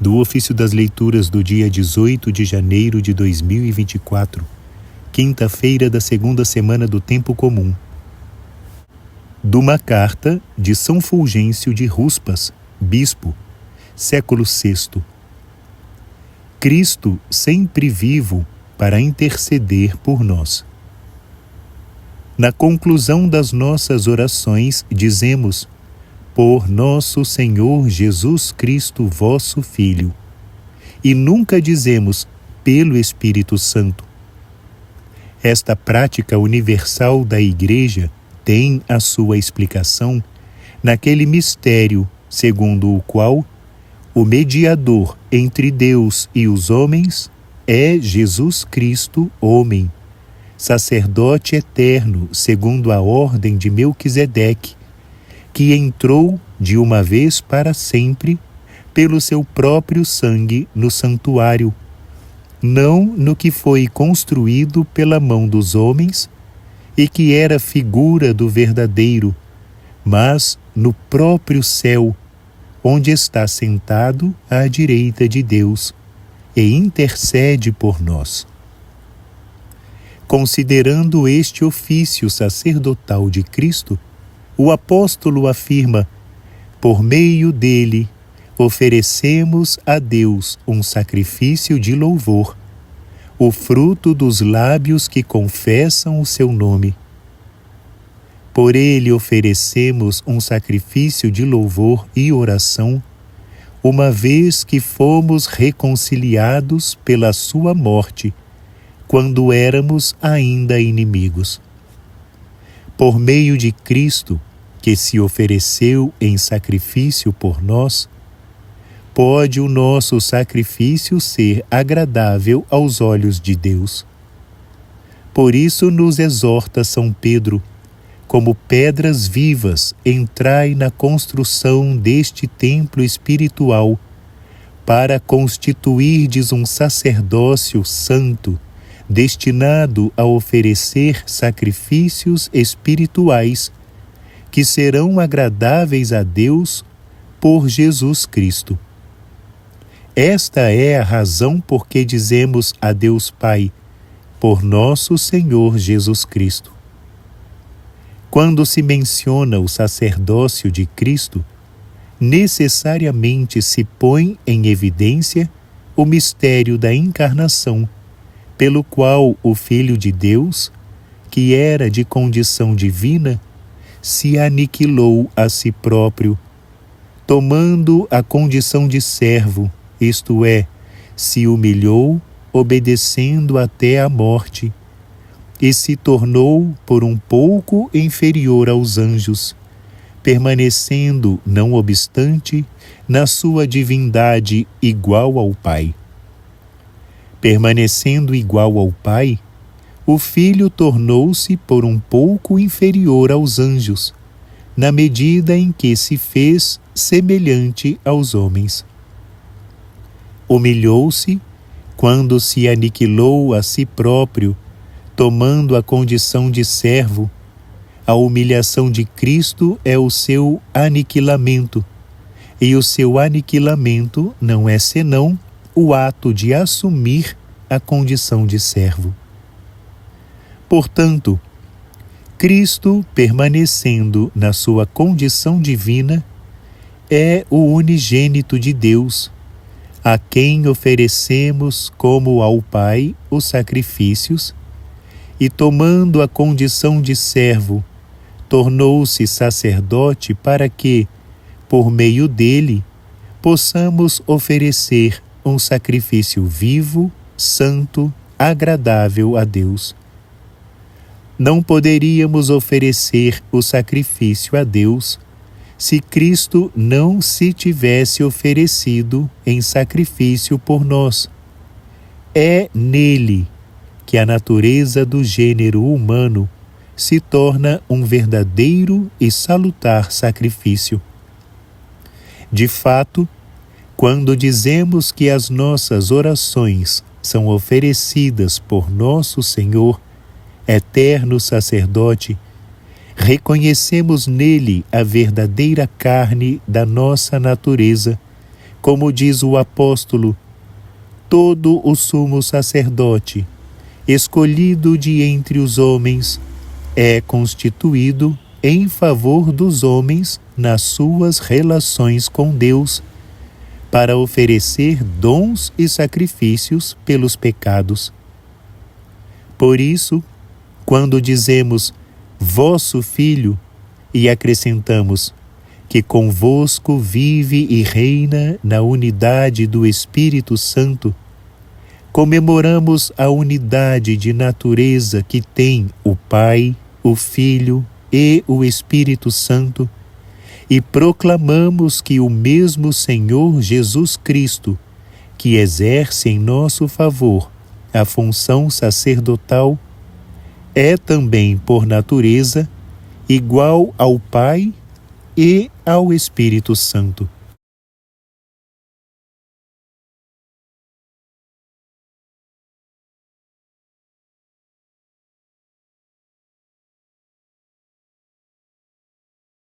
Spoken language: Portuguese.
do ofício das leituras do dia 18 de janeiro de 2024, quinta-feira da segunda semana do Tempo Comum. De uma carta de São Fulgêncio de Ruspas, bispo, século VI. Cristo sempre vivo para interceder por nós. Na conclusão das nossas orações, dizemos: por nosso Senhor Jesus Cristo, vosso Filho. E nunca dizemos pelo Espírito Santo. Esta prática universal da Igreja tem a sua explicação naquele mistério segundo o qual o mediador entre Deus e os homens é Jesus Cristo, homem, sacerdote eterno segundo a ordem de Melquisedeque, que entrou de uma vez para sempre pelo seu próprio sangue no santuário, não no que foi construído pela mão dos homens e que era figura do verdadeiro, mas no próprio céu, onde está sentado à direita de Deus e intercede por nós. Considerando este ofício sacerdotal de Cristo, o apóstolo afirma: por meio dele, oferecemos a Deus um sacrifício de louvor, o fruto dos lábios que confessam o seu nome. Por ele oferecemos um sacrifício de louvor e oração, uma vez que fomos reconciliados pela sua morte, quando éramos ainda inimigos. Por meio de Cristo, que se ofereceu em sacrifício por nós, pode o nosso sacrifício ser agradável aos olhos de Deus. Por isso nos exorta São Pedro: como pedras vivas, entrai na construção deste templo espiritual, para constituirdes um sacerdócio santo, destinado a oferecer sacrifícios espirituais, que serão agradáveis a Deus por Jesus Cristo. Esta é a razão por que dizemos a Deus Pai, por nosso Senhor Jesus Cristo. Quando se menciona o sacerdócio de Cristo, necessariamente se põe em evidência o mistério da encarnação, pelo qual o Filho de Deus, que era de condição divina, se aniquilou a si próprio, tomando a condição de servo, isto é, se humilhou, obedecendo até a morte, e se tornou por um pouco inferior aos anjos, permanecendo, não obstante, na sua divindade igual ao Pai. Permanecendo igual ao Pai, o Filho tornou-se por um pouco inferior aos anjos, na medida em que se fez semelhante aos homens. Humilhou-se quando se aniquilou a si próprio, tomando a condição de servo. A humilhação de Cristo é o seu aniquilamento, e o seu aniquilamento não é senão o ato de assumir a condição de servo. Portanto, Cristo, permanecendo na sua condição divina, é o unigênito de Deus, a quem oferecemos como ao Pai os sacrifícios, e tomando a condição de servo, tornou-se sacerdote para que, por meio dele, possamos oferecer um sacrifício vivo, santo, agradável a Deus. Não poderíamos oferecer o sacrifício a Deus se Cristo não se tivesse oferecido em sacrifício por nós. É nele que a natureza do gênero humano se torna um verdadeiro e salutar sacrifício. De fato, quando dizemos que as nossas orações são oferecidas por nosso Senhor, eterno sacerdote, reconhecemos nele a verdadeira carne da nossa natureza, Como diz o apóstolo, todo o sumo sacerdote, escolhido de entre os homens, é constituído em favor dos homens nas suas relações com Deus, para oferecer dons e sacrifícios pelos pecados. Por isso, quando dizemos vosso Filho e acrescentamos que convosco vive e reina na unidade do Espírito Santo, comemoramos a unidade de natureza que tem o Pai, o Filho e o Espírito Santo, e proclamamos que o mesmo Senhor Jesus Cristo, que exerce em nosso favor a função sacerdotal, é também, por natureza, igual ao Pai e ao Espírito Santo.